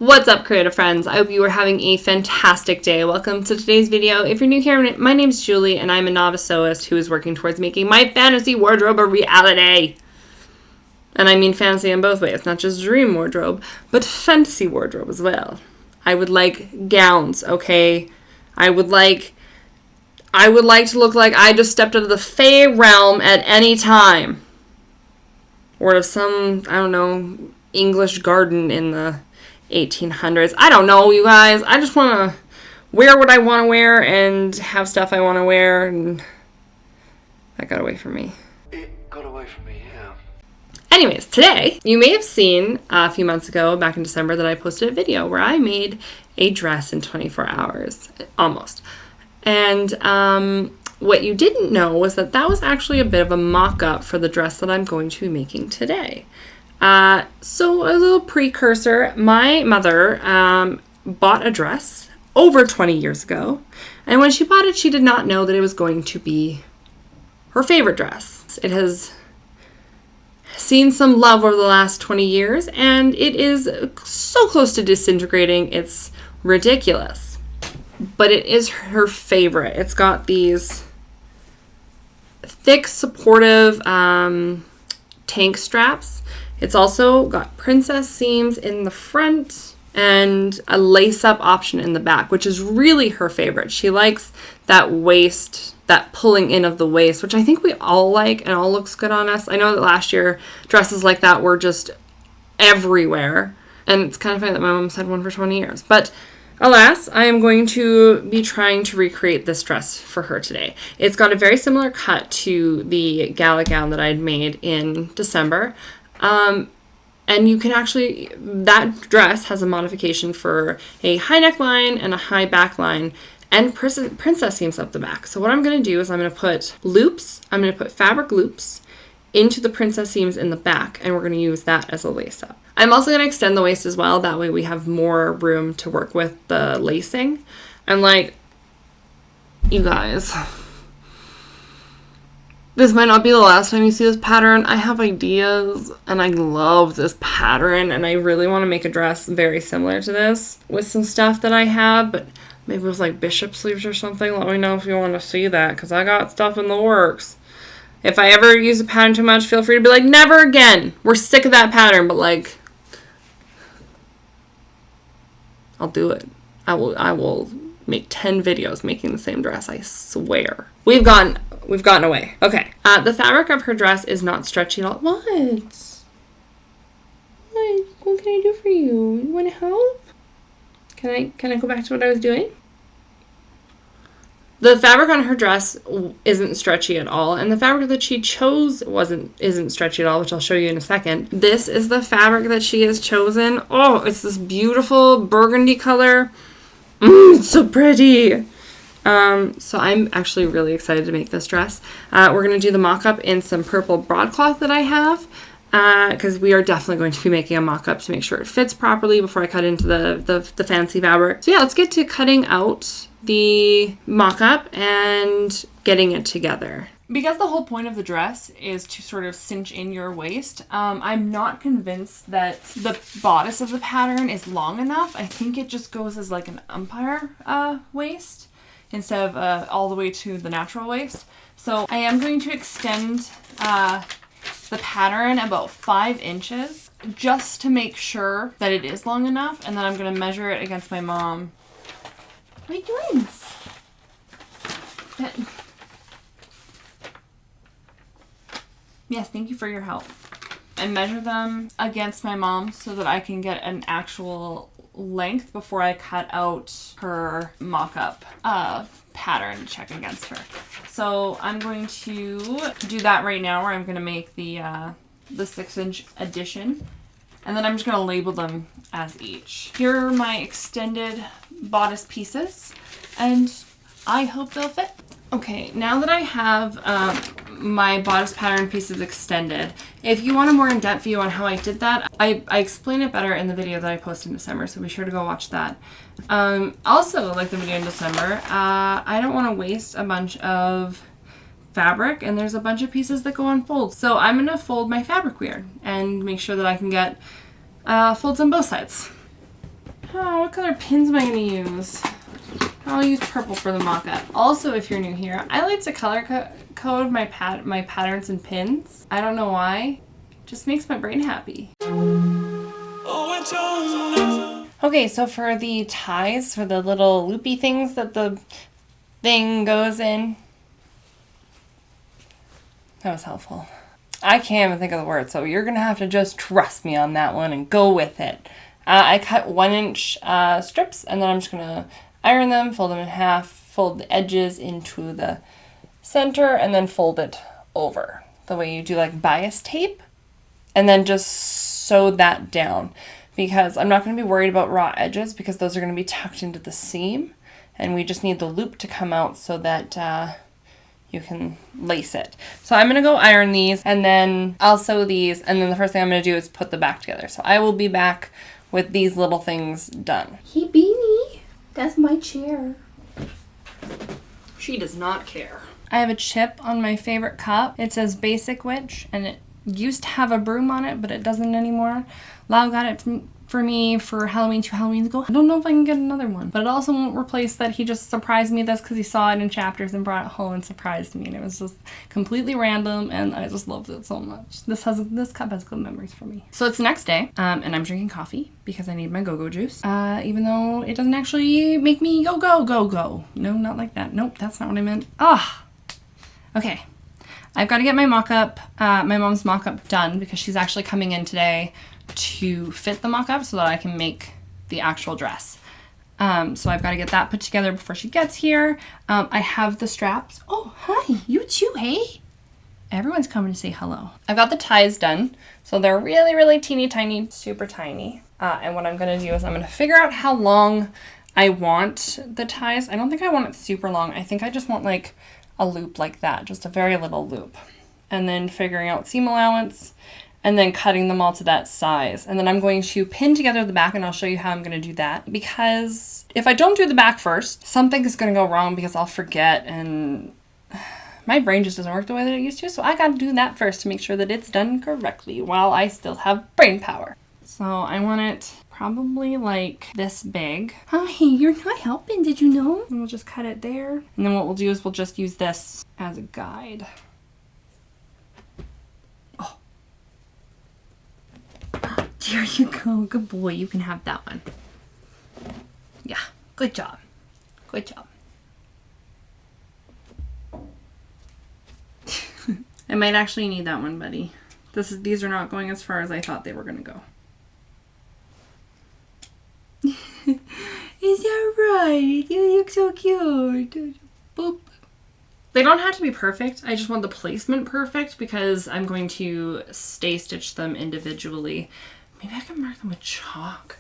What's up, creative friends? I hope you are having a fantastic day. Welcome to today's video. If you're new here, my name's Julie, and I'm a novice sewist who is working towards making my fantasy wardrobe a reality. And I mean fantasy in both ways, not just dream wardrobe, but fantasy wardrobe as well. I would like gowns, okay? I would like to look like I just stepped out of the Fae realm at any time. Or of some, I don't know, English garden in the 1800s. I don't know, you guys. I just want to wear what I want to wear and have stuff I want to wear, and that got away from me. It got away from me, yeah. Anyways, today, you may have seen a few months ago, back in December, that I posted a video where I made a dress in 24 hours, almost. And what you didn't know was that was actually a bit of a mock-up for the dress that I'm going to be making today. So a little precursor, my mother bought a dress over 20 years ago, and when she bought it, she did not know that it was going to be her favorite dress. It has seen some love over the last 20 years, and it is so close to disintegrating, it's ridiculous. But it is her favorite. It's got these thick, supportive tank straps. It's also got princess seams in the front and a lace-up option in the back, which is really her favorite. She likes that waist, that pulling in of the waist, which I think we all like and all looks good on us. I know that last year dresses like that were just everywhere, and it's kind of funny that my mom's had one for 20 years. But alas, I am going to be trying to recreate this dress for her today. It's got a very similar cut to the gala gown that I'd made in December. And you can actually, that dress has a modification for a high neckline and a high back line and princess seams up the back. So what I'm going to do is I'm going to put fabric loops into the princess seams in the back, and we're going to use that as a lace up. I'm also going to extend the waist as well. That way we have more room to work with the lacing. And like, you guys, this might not be the last time you see this pattern. I have ideas and I love this pattern, and I really want to make a dress very similar to this with some stuff that I have, but maybe with like bishop sleeves or something. Let me know if you want to see that, because I got stuff in the works. If I ever use a pattern too much, feel free to be like, never again. We're sick of that pattern, but like, I'll do it. I will make 10 videos making the same dress, I swear. We've gotten away. Okay. The fabric of her dress is not stretchy at all. What? What can I do for you? You want to help? Can I go back to what I was doing? The fabric on her dress isn't stretchy at all, and the fabric that she chose isn't stretchy at all, which I'll show you in a second. This is the fabric that she has chosen. Oh, it's this beautiful burgundy color. It's so pretty. So I'm actually really excited to make this dress. We're going to do the mock-up in some purple broadcloth that I have, because we are definitely going to be making a mock-up to make sure it fits properly before I cut into the fancy fabric. So yeah, let's get to cutting out the mock-up and getting it together. Because the whole point of the dress is to sort of cinch in your waist, I'm not convinced that the bodice of the pattern is long enough. I think it just goes as like an umpire waist instead of all the way to the natural waist. So I am going to extend the pattern about 5 inches just to make sure that it is long enough, and then I'm going to measure it against my mom. My twins! Yes, thank you for your help. And measure them against my mom so that I can get an actual length before I cut out her mock-up pattern to check against her. So I'm going to do that right now, where I'm going to make the 6-inch addition, and then I'm just going to label them as each. Here are my extended bodice pieces, and I hope they'll fit. Okay, now that I have my bodice pattern pieces extended, if you want a more in-depth view on how I did that, I explain it better in the video that I posted in December, so be sure to go watch that. Also, like the video in December, I don't want to waste a bunch of fabric, and there's a bunch of pieces that go on folds. So I'm going to fold my fabric weird and make sure that I can get folds on both sides. Oh, what color pins am I going to use? I'll use purple for the mock-up. Also, if you're new here, I like to color code my patterns and pins. I don't know why. It just makes my brain happy. Okay, so for the ties, for the little loopy things that the thing goes in. That was helpful. I can't even think of the word, so you're going to have to just trust me on that one and go with it. I cut 1-inch strips, and then I'm just going to iron them, fold them in half, fold the edges into the center, and then fold it over the way you do like bias tape, and then just sew that down, because I'm not going to be worried about raw edges because those are going to be tucked into the seam, and we just need the loop to come out so that you can lace it. So I'm going to go iron these, and then I'll sew these, and then the first thing I'm going to do is put the back together. So I will be back with these little things done. Hey, Beanie, that's my chair. She does not care. I have a chip on my favorite cup. It says Basic Witch, and it used to have a broom on it, but it doesn't anymore. Lau got it for me for Halloween 2 Halloweens ago. I don't know if I can get another one, but it also won't replace that he just surprised me this because he saw it in chapters and brought it home and surprised me, and it was just completely random, and I just loved it so much. This cup has good memories for me. So it's the next day, and I'm drinking coffee because I need my go-go juice, even though it doesn't actually make me go. No, not like that. Nope, that's not what I meant. Okay. I've got to get my mock-up, my mom's mock-up done because she's actually coming in today to fit the mock-up so that I can make the actual dress. So I've got to get that put together before she gets here. I have the straps. Oh, hi, you too, hey? Everyone's coming to say hello. I've got the ties done. So they're really, really teeny tiny, super tiny. And what I'm going to do is I'm going to figure out how long I want the ties. I don't think I want it super long. I think I just want like a loop like that, just a very little loop. And then figuring out seam allowance, and then cutting them all to that size. And then I'm going to pin together the back, and I'll show you how I'm going to do that. Because if I don't do the back first, something is going to go wrong because I'll forget, and my brain just doesn't work the way that it used to. So I got to do that first to make sure that it's done correctly while I still have brain power. So I want it probably like this big. Hi, you're not helping, did you know? And we'll just cut it there. And then what we'll do is we'll just use this as a guide. There you go. Good boy. You can have that one. Yeah. Good job. Good job. I might actually need that one, buddy. These are not going as far as I thought they were going to go. Is that right? You look so cute. Boop. They don't have to be perfect. I just want the placement perfect because I'm going to stay stitch them individually. Maybe I can mark them with chalk.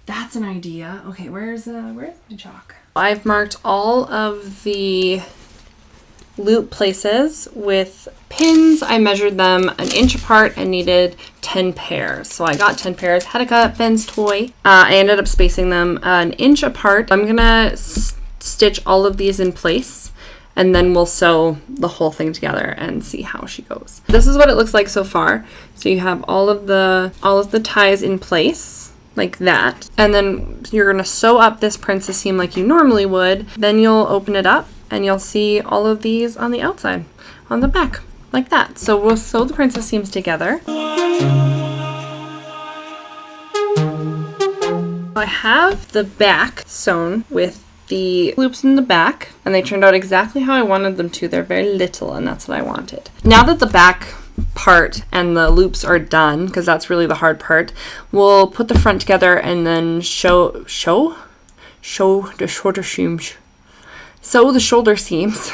That's an idea. Okay, where's the chalk? I've marked all of the loop places with pins. I measured them 1 inch apart and needed 10 pairs. So I got 10 pairs. Had to cut Ben's toy. I ended up spacing them 1 inch apart. I'm gonna stitch all of these in place, and then we'll sew the whole thing together and see how she goes. This is what it looks like so far. So you have all of the ties in place like that. And then you're gonna sew up this princess seam like you normally would. Then you'll open it up and you'll see all of these on the outside, on the back, like that. So we'll sew the princess seams together. I have the back sewn with the loops in the back, and they turned out exactly how I wanted them to. They're very little, and that's what I wanted. Now that the back part and the loops are done, because that's really the hard part, we'll put the front together and then show the shoulder seams. Sew the shoulder seams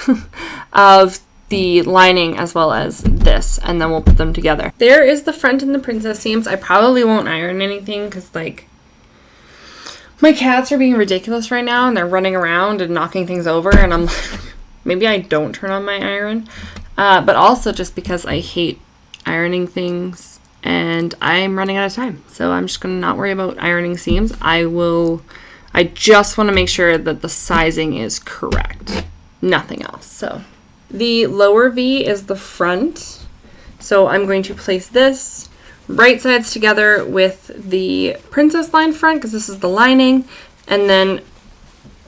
of the lining as well as this, and then we'll put them together. There is the front and the princess seams. I probably won't iron anything because like my cats are being ridiculous right now and they're running around and knocking things over, and I'm like, maybe I don't turn on my iron. But also just because I hate ironing things and I'm running out of time. So I'm just going to not worry about ironing seams. I just want to make sure that the sizing is correct. Nothing else. So the lower V is the front. So I'm going to place this right sides together with the princess line front, because this is the lining, and then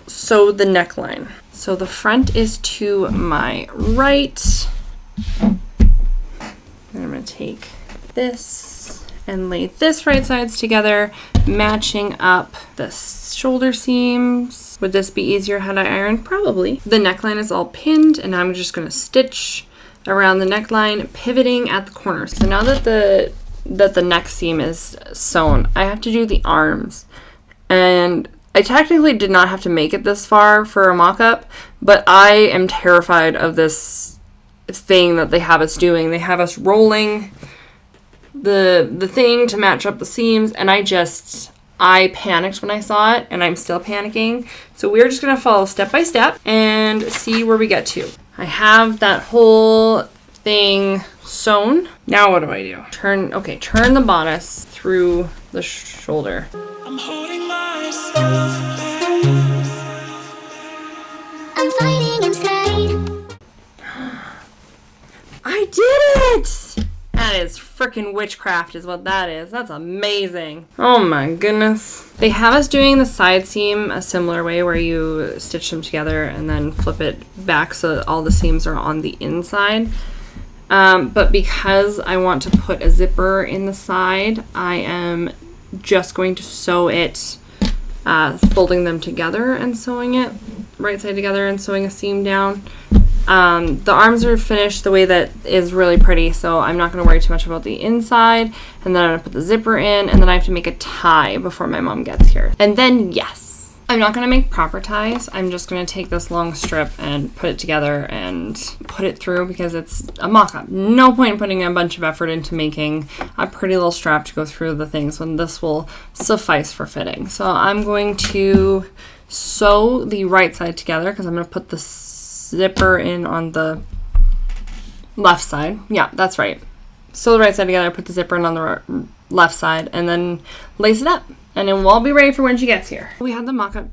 sew the neckline. So the front is to my right. And I'm going to take this and lay this right sides together, matching up the shoulder seams. Would this be easier had I ironed? Probably. The neckline is all pinned, and I'm just going to stitch around the neckline, pivoting at the corners. So now that the neck seam is sewn, I have to do the arms. And I technically did not have to make it this far for a mock-up, but I am terrified of this thing that they have us doing. They have us rolling the thing to match up the seams, and I panicked when I saw it, and I'm still panicking. So we're just going to follow step by step and see where we get to. I have that whole thing sewn. Now what do I do? Turn the bodice through the shoulder. I'm holding myself back. I'm fighting inside. I did it! That is frickin' witchcraft is what that is. That's amazing. Oh my goodness. They have us doing the side seam a similar way where you stitch them together and then flip it back so that all the seams are on the inside. But because I want to put a zipper in the side, I am just going to sew it, folding them together and sewing it right side together and sewing a seam down. The arms are finished the way that is really pretty, so I'm not going to worry too much about the inside. And then I'm going to put the zipper in, and then I have to make a tie before my mom gets here. And then, yes, I'm not going to make proper ties. I'm just going to take this long strip and put it together and put it through because it's a mock-up. No point putting a bunch of effort into making a pretty little strap to go through the things when this will suffice for fitting. So I'm going to sew the right side together because I'm going to put the zipper in on the left side. Yeah, that's right. Sew the right side together, put the zipper in on the left side, and then lace it up. And it will all be ready for when she gets here. We had the mock-up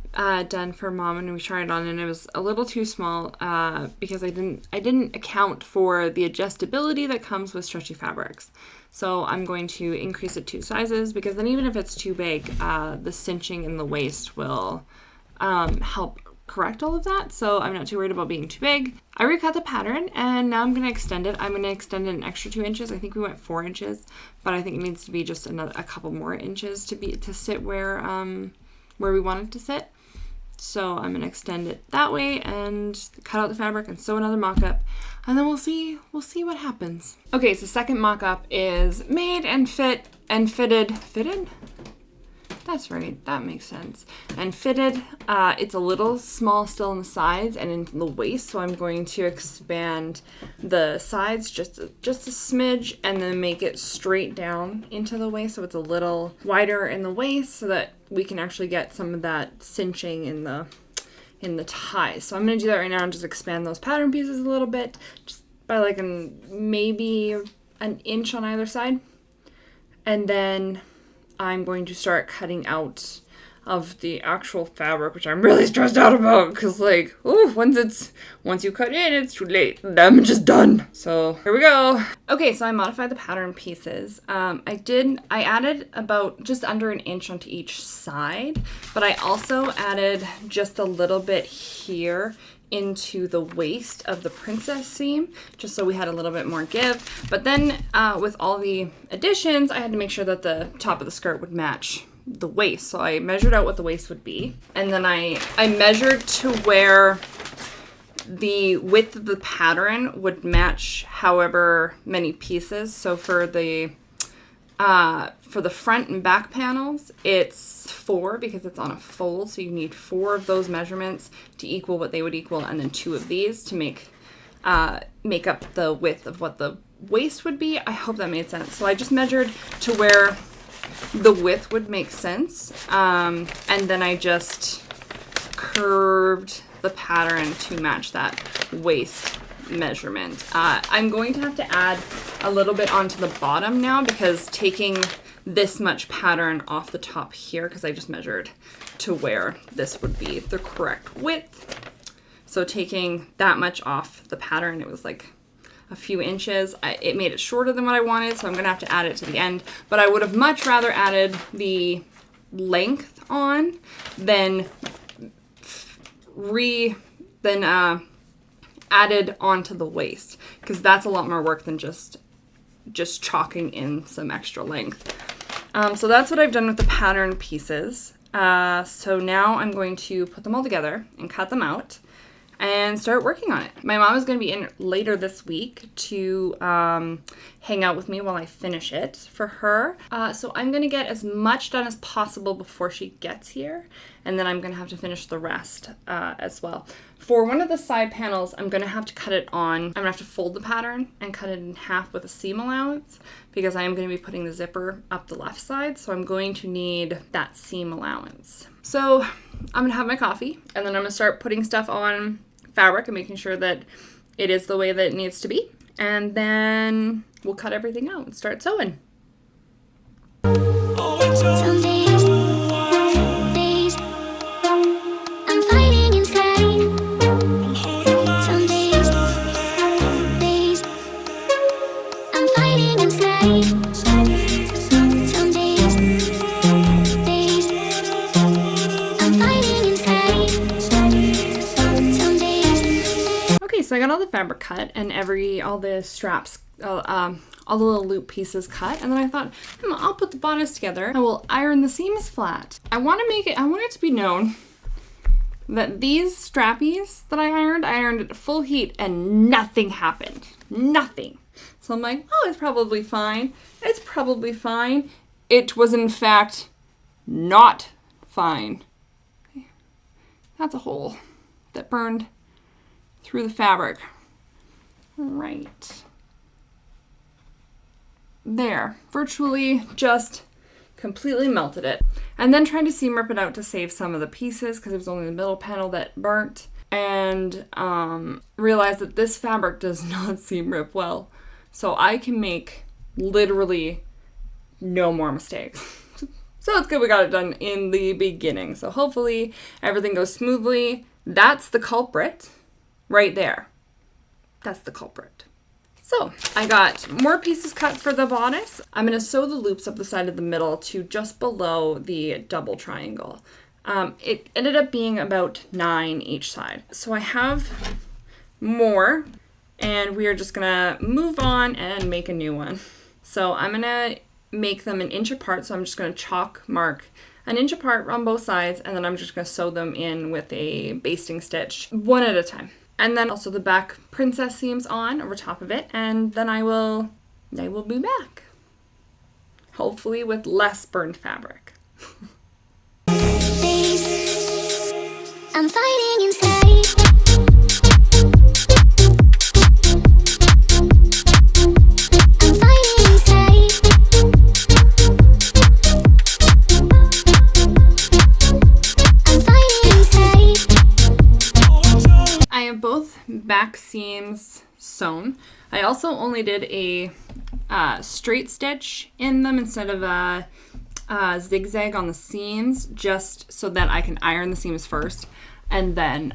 done for Mom, and we tried it on, and it was a little too small because I didn't account for the adjustability that comes with stretchy fabrics. So I'm going to increase it 2 sizes because then even if it's too big, the cinching in the waist will help correct all of that, so I'm not too worried about being too big. I recut the pattern, and now I'm going to extend it. I'm going to extend it an extra 2 inches. I think we went 4 inches, but I think it needs to be just a couple more inches to sit where we want it to sit. So I'm going to extend it that way and cut out the fabric and sew another mock-up, and then we'll see what happens. Okay, so second mock-up is made and fitted. That's right, that makes sense. And fitted, it's a little small still on the sides and in the waist, so I'm going to expand the sides just a smidge and then make it straight down into the waist so it's a little wider in the waist so that we can actually get some of that cinching in the ties. So I'm going to do that right now and just expand those pattern pieces a little bit, just by like maybe an inch on either side. And then I'm going to start cutting out of the actual fabric, which I'm really stressed out about because, like, once you cut in, it's too late. The damage is done. So here we go. Okay, so I modified the pattern pieces. I added about just under an inch onto each side, but I also added just a little bit here into the waist of the princess seam, just so we had a little bit more give. But then with all the additions, I had to make sure that the top of the skirt would match the waist. So I measured out what the waist would be, and then I measured to where the width of the pattern would match however many pieces. So for the front and back panels, it's 4 because it's on a fold. So you need 4 of those measurements to equal what they would equal, and then 2 of these to make up the width of what the waist would be. I hope that made sense. So I just measured to where the width would make sense, and then I just curved the pattern to match that waist measurement. I'm going to have to add a little bit onto the bottom now because taking this much pattern off the top here, because I just measured to where this would be the correct width. So taking that much off the pattern, it was like a few inches. It made it shorter than what I wanted, so I'm going to have to add it to the end. But I would have much rather added the length on than added onto the waist, because that's a lot more work than just chalking in some extra length. So that's what I've done with the pattern pieces. So now I'm going to put them all together and cut them out and start working on it. My mom is going to be in later this week to hang out with me while I finish it for her. So I'm going to get as much done as possible before she gets here, and then I'm going to have to finish the rest as well. For one of the side panels, I'm going to have to cut it on. I'm going to have to fold the pattern and cut it in half with a seam allowance, because I am going to be putting the zipper up the left side, so I'm going to need that seam allowance. So I'm going to have my coffee, and then I'm going to start putting stuff on fabric and making sure that it is the way that it needs to be. And then we'll cut everything out and start sewing. Some days, I'm fighting inside. Some days, I'm fighting inside. Some days, I'm fighting inside. Some days. Okay, so I got all the fabric cut and all the straps, all the little loop pieces cut, and then I thought, I'll put the bodice together. I will iron the seams flat. I want it to be known that these strappies that I ironed at full heat and nothing happened. Nothing. So I'm like, oh, it's probably fine. It's probably fine. It was in fact not fine. That's a hole that burned through the fabric. Right there, virtually just completely melted it. And then trying to seam rip it out to save some of the pieces, because it was only the middle panel that burnt, and realized that this fabric does not seam rip well, so I can make literally no more mistakes. So it's good we got it done in the beginning, so hopefully everything goes smoothly. That's the culprit right there. That's the culprit. So I got more pieces cut for the bodice. I'm going to sew the loops up the side of the middle to just below the double triangle. It ended up being about 9 each side. So I have more, and we are just going to move on and make a new one. So I'm going to make them 1 inch apart. So I'm just going to chalk mark 1 inch apart on both sides, and then I'm just going to sew them in with a basting stitch one at a time. And then also the back princess seams on over top of it, and then I will be back. Hopefully with less burned fabric. I'm fighting inside. I'm fighting inside. I'm fighting inside. I have both back seams sewn. I also only did a straight stitch in them instead of a zigzag on the seams, just so that I can iron the seams first and then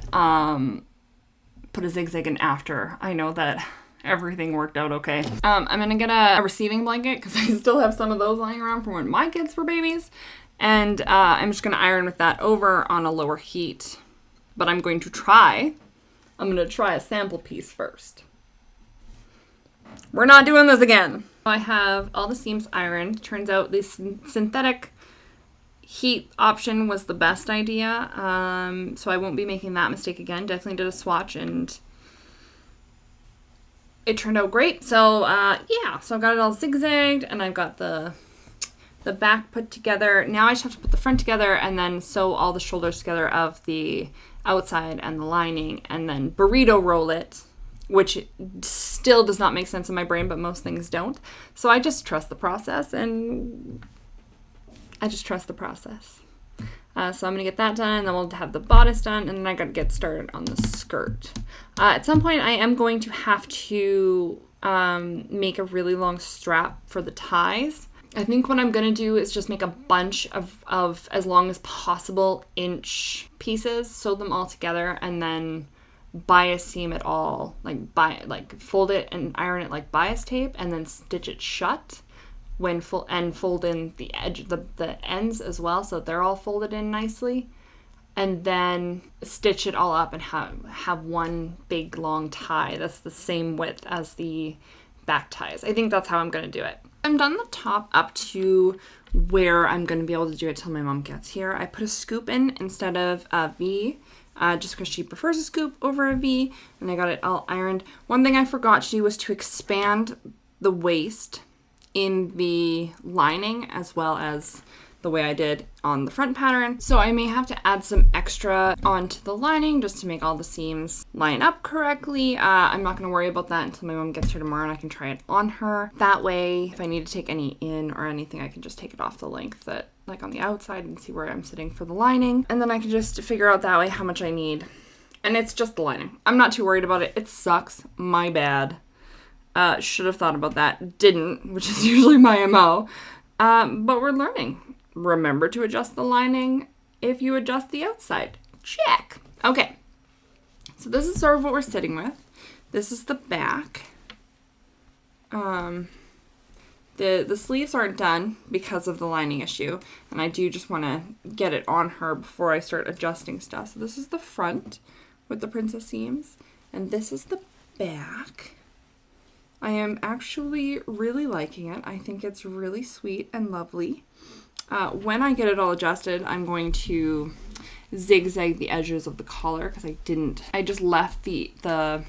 put a zigzag in after. I know that everything worked out okay. I'm gonna get a receiving blanket, because I still have some of those lying around from when my kids were babies, and I'm just gonna iron with that over on a lower heat. But I'm gonna try a sample piece first. We're not doing this again. I have all the seams ironed. Turns out the synthetic heat option was the best idea, so I won't be making that mistake again. Definitely did a swatch, and it turned out great. So yeah, so I've got it all zigzagged, and I've got the back put together. Now I just have to put the front together and then sew all the shoulders together of the outside and the lining, and then burrito roll it, which still does not make sense in my brain, but most things don't. So I just trust the process, So I'm going to get that done, and then we'll have the bodice done, and then I got to get started on the skirt. At some point, I am going to have to make a really long strap for the ties. I think what I'm going to do is just make a bunch of as long as possible inch pieces, sew them all together, and then bias seam it all, like fold it and iron it like bias tape, and then stitch it shut when fold in the edge, the ends as well, so they're all folded in nicely, and then stitch it all up and have one big long tie that's the same width as the back ties. I think that's how I'm going to do it. I'm done the top up to where I'm going to be able to do it till my mom gets here. I put a scoop in instead of a V, just because she prefers a scoop over a V, and I got it all ironed. One thing I forgot to do was to expand the waist in the lining as well as the way I did on the front pattern. So I may have to add some extra onto the lining just to make all the seams line up correctly. I'm not going to worry about that until my mom gets here tomorrow and I can try it on her. That way, if I need to take any in or anything, I can just take it off the length that, like on the outside, and see where I'm sitting for the lining. And then I can just figure out that way how much I need. And it's just the lining. I'm not too worried about it. It sucks. My bad. Should have thought about that. Didn't, which is usually my MO. But we're learning. Remember to adjust the lining if you adjust the outside. Check. Okay. So this is sort of what we're sitting with. This is the back. The sleeves aren't done because of the lining issue, and I do just want to get it on her before I start adjusting stuff. So this is the front with the princess seams, and this is the back. I am actually really liking it. I think it's really sweet and lovely. When I get it all adjusted, I'm going to zigzag the edges of the collar because I just left the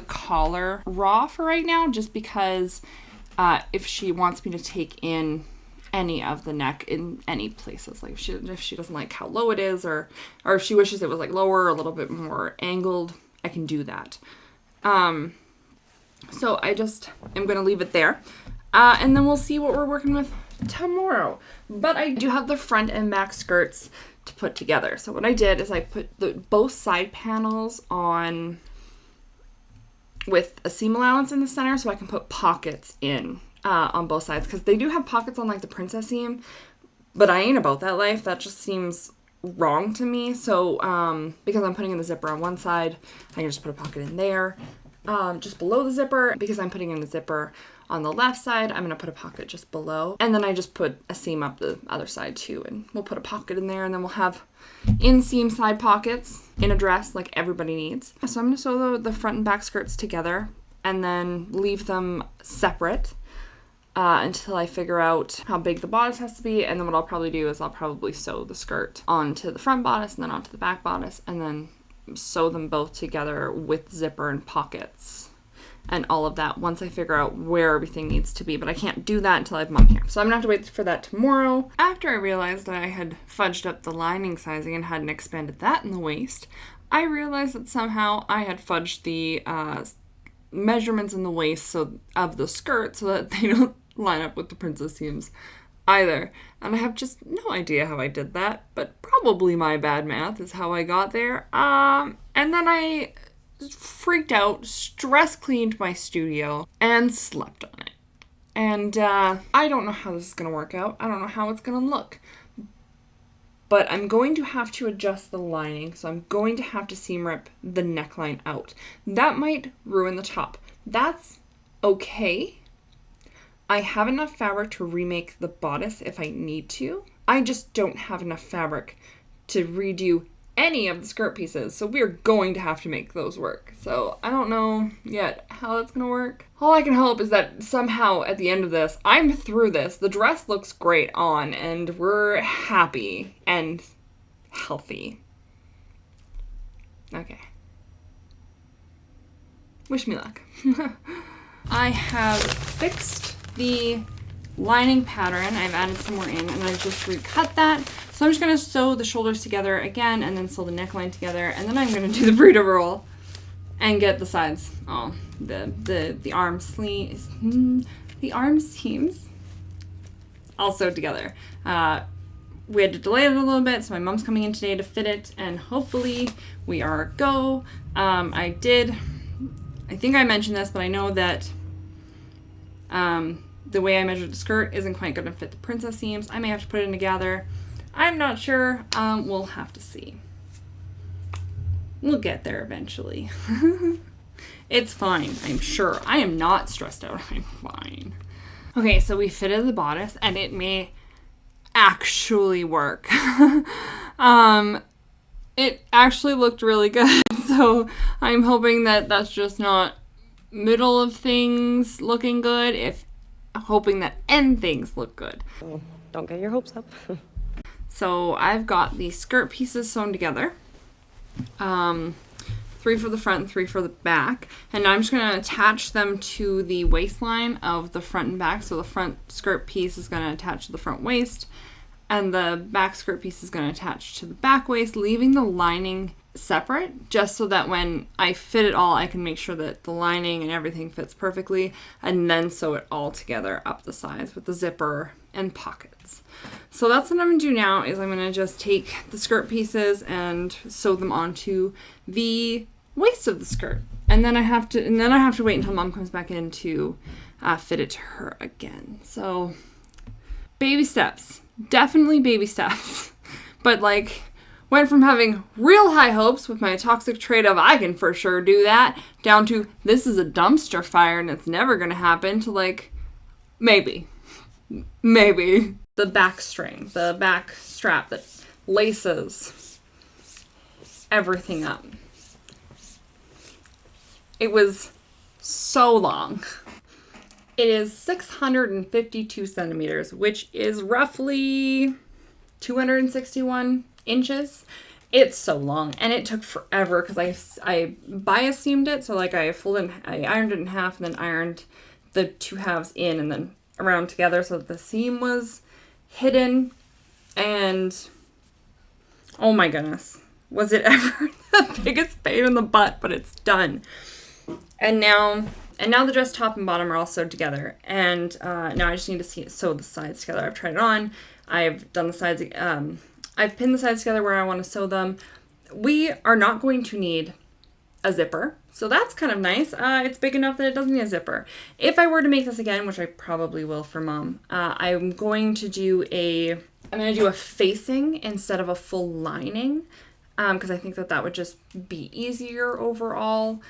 collar raw for right now, just because if she wants me to take in any of the neck in any places, like if she doesn't like how low it is, or if she wishes it was like lower or a little bit more angled, I can do that. So I just am going to leave it there. And then we'll see what we're working with tomorrow. But I do have the front and back skirts to put together. So what I did is I put both side panels on with a seam allowance in the center so I can put pockets in on both sides. Because they do have pockets on like the princess seam, but I ain't about that life. That just seems wrong to me. So because I'm putting in the zipper on one side, I can just put a pocket in there. Just below the zipper, because I'm putting in the zipper on the left side, I'm going to put a pocket just below. And then I just put a seam up the other side too, and we'll put a pocket in there, and then we'll have inseam side pockets in a dress like everybody needs. So I'm going to sew the front and back skirts together and then leave them separate until I figure out how big the bodice has to be. And then what I'll probably do is I'll probably sew the skirt onto the front bodice and then onto the back bodice, and then sew them both together with zipper and pockets and all of that once I figure out where everything needs to be. But I can't do that until I have Mom here. So I'm gonna have to wait for that tomorrow. After I realized that I had fudged up the lining sizing and hadn't expanded that in the waist, I realized that somehow I had fudged the measurements in the waist of the skirt so that they don't line up with the princess seams either. And I have just no idea how I did that, but probably my bad math is how I got there. And then I freaked out, stress cleaned my studio, and slept on it. And I don't know how this is going to work out. I don't know how it's going to look. But I'm going to have to adjust the lining, so I'm going to have to seam rip the neckline out. That might ruin the top. That's okay. I have enough fabric to remake the bodice if I need to. I just don't have enough fabric to redo any of the skirt pieces, so we're going to have to make those work. So I don't know yet how that's gonna work. All I can hope is that somehow at the end of this, I'm through this, the dress looks great on, and we're happy and healthy. Okay. Wish me luck. I have fixed the lining pattern. I've added some more in, and I've just recut that. So I'm just going to sew the shoulders together again, and then sew the neckline together, and then I'm going to do the burrito roll and get the sides, the arm sleeves, the arm seams all sewed together. We had to delay it a little bit, so my mom's coming in today to fit it, and hopefully we are a go. I think I mentioned this, but I know that the way I measured the skirt isn't quite going to fit the princess seams. I may have to put it in together. I'm not sure. We'll have to see. We'll get there eventually. It's fine, I'm sure. I am not stressed out. I'm fine. Okay, so we fitted the bodice, and it may actually work. It actually looked really good, so I'm hoping that that's just not middle of things looking good, hoping that end things look good. Don't get your hopes up. So I've got the skirt pieces sewn together. 3 for the front and 3 for the back. And now I'm just going to attach them to the waistline of the front and back. So the front skirt piece is going to attach to the front waist, and the back skirt piece is going to attach to the back waist, leaving the lining separate, just so that when I fit it all, I can make sure that the lining and everything fits perfectly, and then sew it all together up the sides with the zipper and pockets. So that's what I'm going to do now, is I'm going to just take the skirt pieces and sew them onto the waist of the skirt. And then I have to wait until Mom comes back in to fit it to her again. So baby steps. Definitely baby steps. But like, went from having real high hopes with my toxic trait of I can for sure do that, down to this is a dumpster fire and it's never going to happen, to like, maybe. The back string, the back strap that laces everything up. It was so long. It is 652 centimeters, which is roughly 261 inches. It's so long, and it took forever because I bias seamed it, so like I ironed it in half and then ironed the 2 halves in and then around together so that the seam was hidden. And oh my goodness, was it ever the biggest pain in the butt, but it's done. And now the dress top and bottom are all sewed together, and now I just need to sew the sides together. I've tried it on. I've done the sides. I've pinned the sides together where I want to sew them. We are not going to need a zipper, so that's kind of nice. It's big enough that it doesn't need a zipper. If I were to make this again, which I probably will for Mom, I'm going to do a facing instead of a full lining, because I think that would just be easier overall.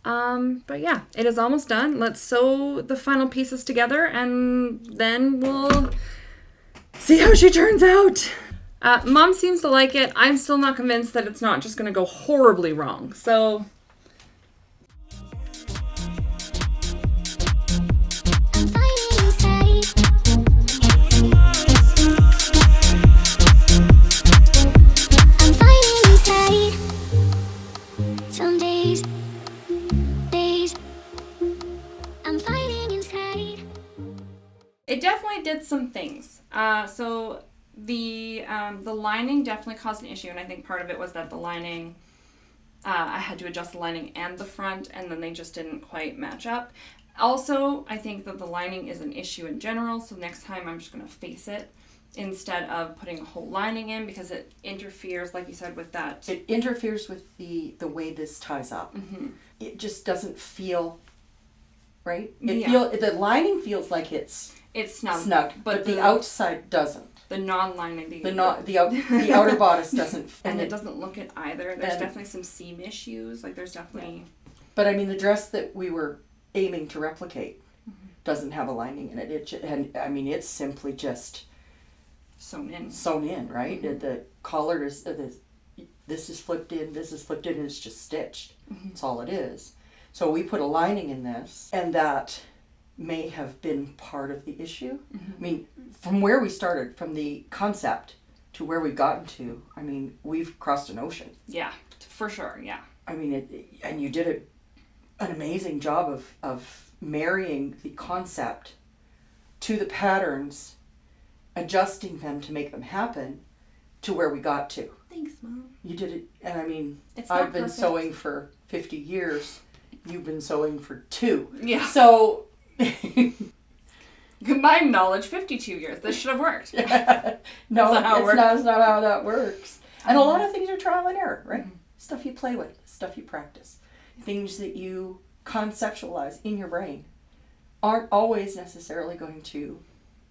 But yeah, it is almost done. Let's sew the final pieces together, and then we'll see how she turns out. Mom seems to like it. I'm still not convinced that it's not just going to go horribly wrong. So I'm fighting inside. I'm fighting inside. Some days, I'm fighting inside. it definitely did some things. So the lining definitely caused an issue, and I think part of it was that the lining, I had to adjust the lining and the front, and then they just didn't quite match up. Also, I think that the lining is an issue in general, so next time I'm just going to face it instead of putting a whole lining in, because it interferes, like you said, with that. It interferes with the way this ties up. Mm-hmm. It just doesn't feel right. Yeah. The lining feels like it's snug, but the outside doesn't. The non-lining, The outer bodice doesn't, and it doesn't look it either. There's definitely some seam issues. Like there's definitely. But I mean, the dress that we were aiming to replicate doesn't have a lining in it. And I mean, it's simply just Sewn in, right? The collar is this is flipped in, this is flipped in, and it's just stitched. That's all it is. So we put a lining in this, and that may have been part of the issue. I mean, from where we started, from the concept to where we've gotten to, I mean, we've crossed an ocean. Yeah, for sure, yeah. I mean, and you did an amazing job of marrying the concept to the patterns, adjusting them to make them happen to where we got to. Thanks, Mom. You did it, and I mean, It's not I've been perfect. sewing for 50 years. You've been sewing for 2. Yeah. So, Combined knowledge, 52 years. This should have worked. no, That's not how it works. that's not how that works. And a lot of things are trial and error, right? Stuff you play with, stuff you practice. Things that you conceptualize in your brain aren't always necessarily going to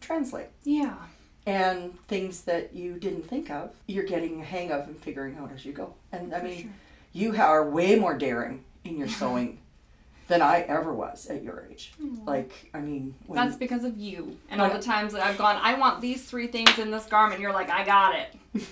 translate. Yeah. And things that you didn't think of, you're getting a hang of and figuring out as you go. And I mean, You are way more daring in your sewing than I ever was at your age. Like, I mean... That's because of you. And all the times that I've gone, I want these 3 things in this garment, you're like, I got it. It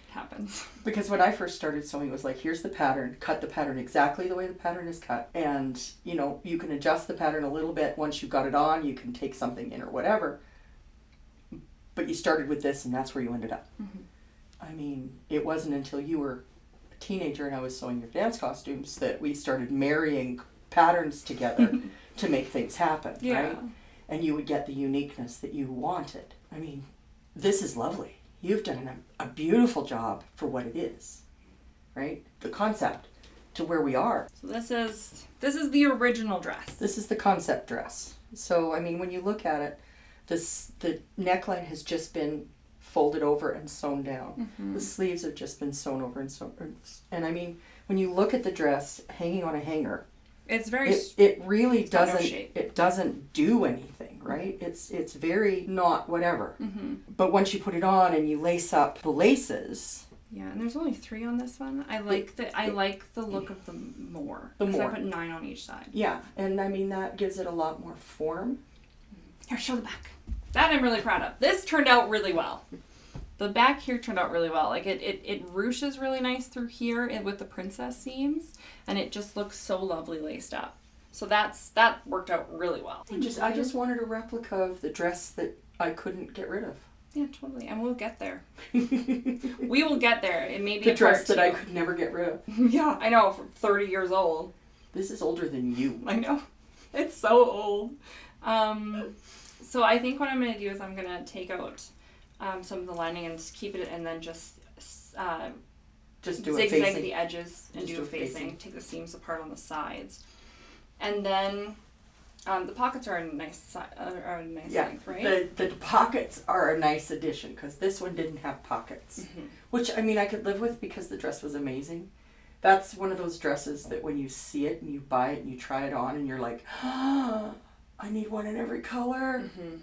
happens. Because when I first started sewing, it was like, here's the pattern, cut the pattern exactly the way the pattern is cut. And, you know, you can adjust the pattern a little bit. Once you've got it on, you can take something in or whatever. But you started with this, and that's where you ended up. Mm-hmm. I mean, it wasn't until you were a teenager and I was sewing your dance costumes that we started marrying patterns together to make things happen, right? And you would get the uniqueness that you wanted. I mean, this is lovely. You've done a beautiful job for what it is, right? The concept to where we are. So this is the original dress. This is the concept dress. So, I mean, when you look at it, the neckline has just been folded over and sewn down. Mm-hmm. The sleeves have just been sewn over and sewn. And I mean, when you look at the dress hanging on a hanger, it's very. It really doesn't. shape. It doesn't do anything, right? It's very not whatever. Mm-hmm. But once you put it on and you lace up the laces. Yeah, and there's only 3 on this one. I like the look of them more. The more. I put 9 on each side. Yeah, and I mean that gives it a lot more form. Here, show the back. That I'm really proud of. This turned out really well. The back here turned out really well. Like it ruches really nice through here with the princess seams, and it just looks so lovely laced up. So that worked out really well. I just wanted a replica of the dress that I couldn't get rid of. Yeah, totally. And we'll get there. We will get there. It may be the a dress part that 2. I could never get rid of. Yeah, I know. For 30 years old. This is older than you. I know. It's so old. So I think what I'm going to do is I'm going to take out some of the lining and just keep it, and then just do a zigzag facing. the edges and do a facing. Take the seams apart on the sides, and then the pockets are a nice length, right? The pockets are a nice addition because this one didn't have pockets, which I mean I could live with because the dress was amazing. That's one of those dresses that when you see it and you buy it and you try it on and you're like, oh, I need one in every color. Mm-hmm.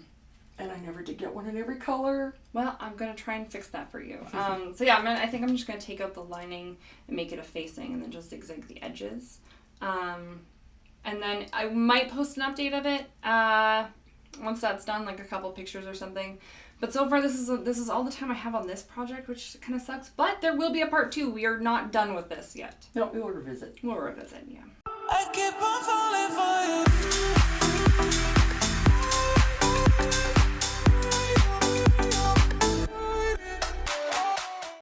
And I never did get one in every color. Well, I'm going to try and fix that for you. So yeah, I think I'm just going to take out the lining and make it a facing and then just zigzag the edges. And then I might post an update of it once that's done, like a couple pictures or something. But so far, this is all the time I have on this project, which kind of sucks. But there will be a part 2. We are not done with this yet. No, we will revisit. We'll revisit, yeah. I keep on falling for you.